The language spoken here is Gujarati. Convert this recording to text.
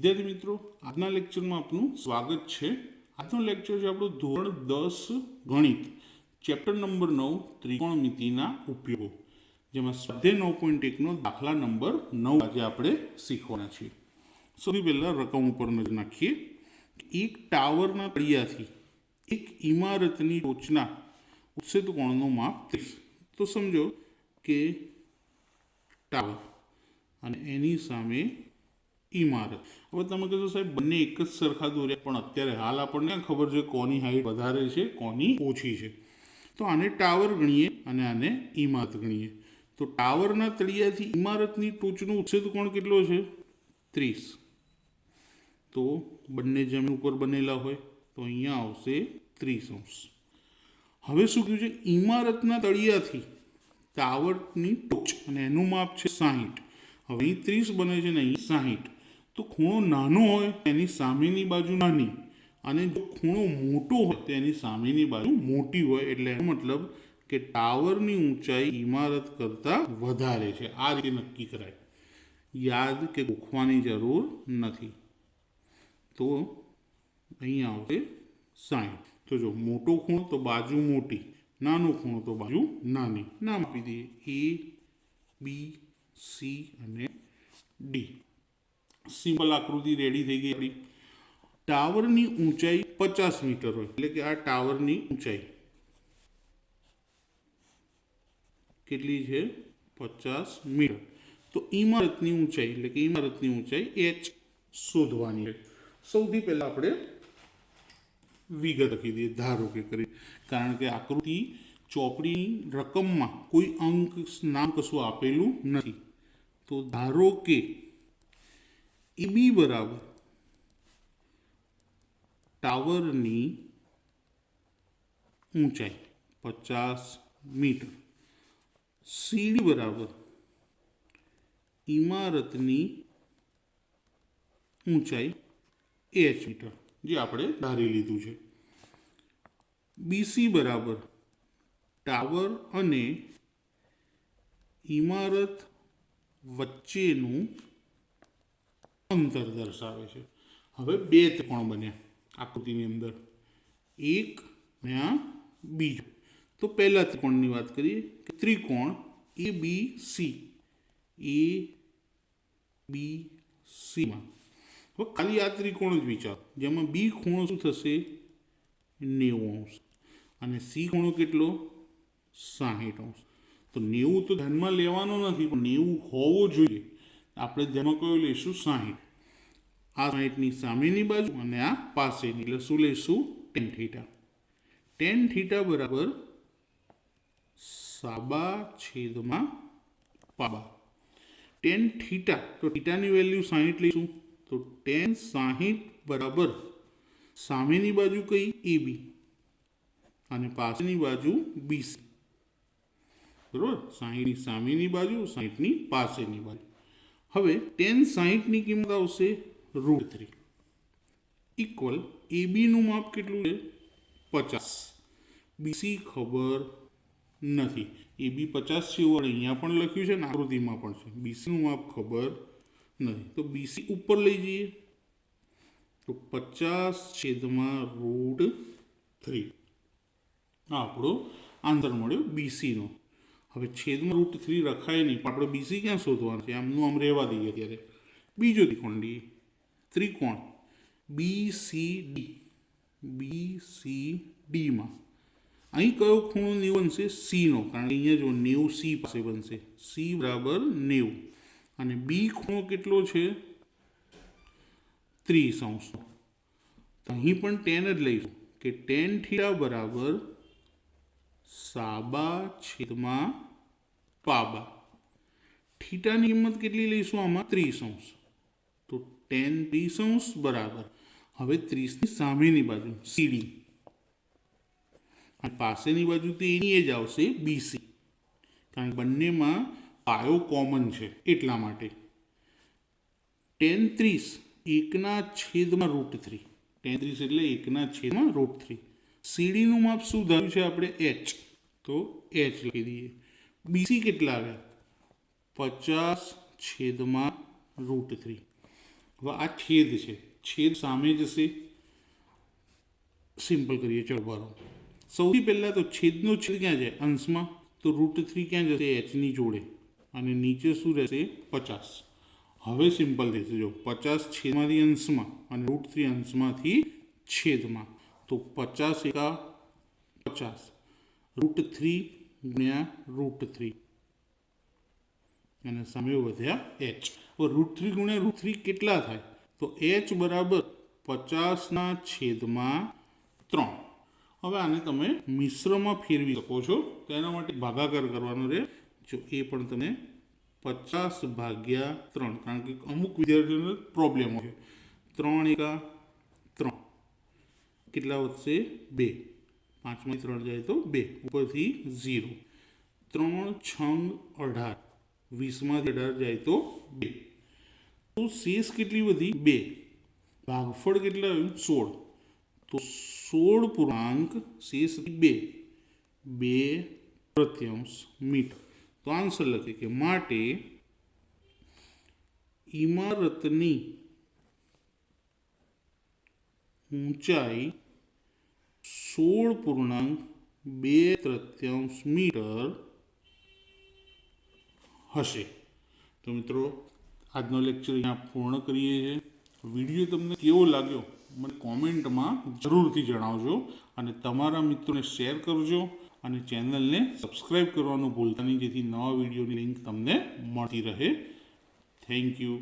વિદ્યાર્થી મિત્રો, આજના લેક્ચરમાં આપનું સ્વાગત છે। આજનો લેક્ચર છે આપણો ધોરણ 10 ગણિત, ચેપ્ટર નંબર 9 ત્રિકોણમિતિના ઉપયોગો, જેમાં સ્વાધ્યાય 9.1નો દાખલા નંબર 9 આજે આપણે શીખવાના છીએ। સૌથી પહેલાં રકમ ઉપર નજર નાખીએ। એક ટાવરના તળિયાથી એક ઇમારતની ટોચના ઉચ્છેદ કોણનું માપ 30। તો સમજો કે ટાવર અને એની સામે ઇમારત। હવે તમે કહેશો સાહેબ બંને એક જ સરખા દોર્યા, પણ અત્યારે હાલ આપણને ખબર છે કોની હાઈટ વધારે છે કોની ઓછી છે। તો આને ટાવર ગણીએ અને આને ઇમારત ગણીએ। તો ટાવરના તળિયાથી ઇમારતની ટોચનો ઉચ્છેદ કોણ કેટલો છે? 30। તો બંને જમીન ઉપર બનેલા હોય તો અહીંયા આવશે 30°। હવે શું કહ્યું છે? ઇમારતના તળિયાથી ટાવરની ટોચ અને એનું માપ છે 60। હવે અહીં 30 બને છે ને અહીં 60। તો ખૂણો નાનો હોય એની સામેની બાજુ નાની, અને જો ખૂણો મોટો હોય તો એની સામેની બાજુ મોટી હોય, એટલે એનો મતલબ કે ટાવરની ઊંચાઈ ઇમારત કરતાં વધારે છે। આ રીતે નક્કી કરાય, યાદ કે ગોખવાની જરૂર નથી। તો અહીંયા આવશે 60। તો જો મોટો ખૂણો તો બાજુ મોટી, નાનો ખૂણો તો બાજુ નાની। નામ આપી દઈએ A, B, C અને D। સિમ્પલ આકૃતિ રેડી થઈ ગઈ આપણી। ટાવરની ઊંચાઈ 50 મીટર હોય, એટલે કે આ ટાવરની ઊંચાઈ કેટલી છે? 50 મીટર। તો ઇમારતની ઊંચાઈ એટલે કે ઇમારતની ઊંચાઈ h શોધવાની છે। સૌથી પહેલા આપણે વિગત લખી દઈએ, ધારો કે કરી, કારણ કે આકૃતિ ચોપડીની રકમમાં કોઈ અંક નામ કશું આપેલું નથી। તો ધારો કે AB બરાબર ટાવરની ઊંચાઈ 50 મીટર, CD બરાબર ઇમારતની ઊંચાઈ h મીટર, જે આપણે ધારી લીધું છે। BC બરાબર ટાવર અને ઇમારત વચ્ચેનું અંતર દર્શાવે છે। હવે બે ત્રિકોણ બન્યા આકૃતિની અંદર, એક ને આ બીજો। તો પહેલા ત્રિકોણની વાત કરીએ કે ત્રિકોણ ABC, ABCમાં હવે ખાલી આ ત્રિકોણ જ વિચારો, જેમાં B ખૂણો શું થશે? 90° અને C ખૂણો કેટલો? 60°। તો 90 તો ધ્યાનમાં લેવાનો નથી, પણ 90 હોવો જોઈએ। આપણે ધ્યાનમાં કયો લઈશું? 60। આ 60ની સામેની બાજુ અને આ પાસેની, એટલે શું લઈશું? tan θ। tan θ બરાબર સાબા છેદમાં પાબા। tan θ, તો θની વેલ્યુ 60 લઈશું, તો tan 60 બરાબર સામેની બાજુ કઈ? AB અને પાસેની બાજુ BC, બરાબર? 60ની સામેની બાજુ, 60ની પાસેની બાજુ। હવે tan 60ની કિંમત આવશે √3 ઇક્વલ AB નું માપ કેટલું છે? 50। BC ખબર નથી, AB 50 છે એવું અહીંયા પણ લખ્યું છે ને આકૃતિમાં પણ છે, BC નું માપ ખબર નથી। તો BC ઉપર લઈ જઈએ તો 50/√3 આ આપણો આન્સર મળ્યો BC નો। હવે છેદમાં √3 રખાય નહીં, પણ આપણે BC ક્યાં શોધવાનું છે? આમનું આમ રહેવા દઈએ અત્યારે। બીજો ત્રિકોણ લઈએ, ત્રિકોણ BCDમાં અહીં કયો ખૂણો 90 બનશે? C નો, કારણ કે અહીંયા જો 90 C પાસે બનશે, C બરાબર 90। અને B ખૂણો કેટલો છે? 30°। તો અહીં પણ tan જ લઈશું કે tan θ બરાબર સાબા છેદમાં પાબા। થીટાની કિંમત કેટલી લઈશું આમાં? 30°। તો tan 30° બરાબર, હવે 30ની સામેની બાજુ CD અને પાસેની બાજુ તો એની જ આવશે BC, કારણ કે બંનેમાં પાયો કોમન છે એટલા માટે। tan 30 1/√3, tan 30 એટલે 1/√3। CD નું માપ શું ધાર્યું છે આપણે? h, તો h લખી દઈએ। BC કેટલા આવ્યા? 50/√3। હવે આ છેદ છે, છેદ સામે જશે, સિમ્પલ કરીએ. ચલો બરાબર. સૌથી પહેલાં તો છેદનો છેદ ક્યાં જાય? અંશમાં. તો √3 ક્યાં જશે? એચની જોડે. અને નીચે શું રહેશે? 50. હવે સિમ્પલ થશે. જો 50 છેદમાંથી અંશમાં અને √3 અંશમાંથી છેદમાં. તો 50 એકા 50, √3 ગુણ્યા √3 અને સામે વધ્યા એચ. હવે √3 ગુણ્યા √3 કેટલા થાય? તો એચ બરાબર 50/3. હવે આને તમે મિશ્રમાં ફેરવી શકો છો. તો એના માટે ભાગાકાર કરવાનો રહે. જો એ પણ તમે 50/3, કારણ કે અમુક વિદ્યાર્થીઓને પ્રોબ્લેમ હોય. 3 એકા 3 કેટલા વધશે? 2. 5માંથી 3 જાય તો 2, ઉપરથી 0. 3 6 18, 20માંથી 18 જાય તો 2. તો શેષ કેટલી વધી? 2. ભાગફળ કેટલા આવ્યું? 16. તો 16 શેષ 2 મીટર. તો આન્સર લખે કે માટે ઇમારતની ઊંચાઈ 16.2 મીટર હશે. તો મિત્રો, આજનો લેક્ચર અહીંયા પૂર્ણ કરીએ છીએ. વિડીયો તમને કેવો લાગ્યો મને કોમેન્ટમાં જરૂરથી જણાવજો, અને તમારા મિત્રોને શેર કરજો, અને ચેનલને સબસ્ક્રાઈબ કરવાનું ભૂલતા નહીં, જેથી નવા વિડીયોની લિંક તમને મળતી રહે. Thank you.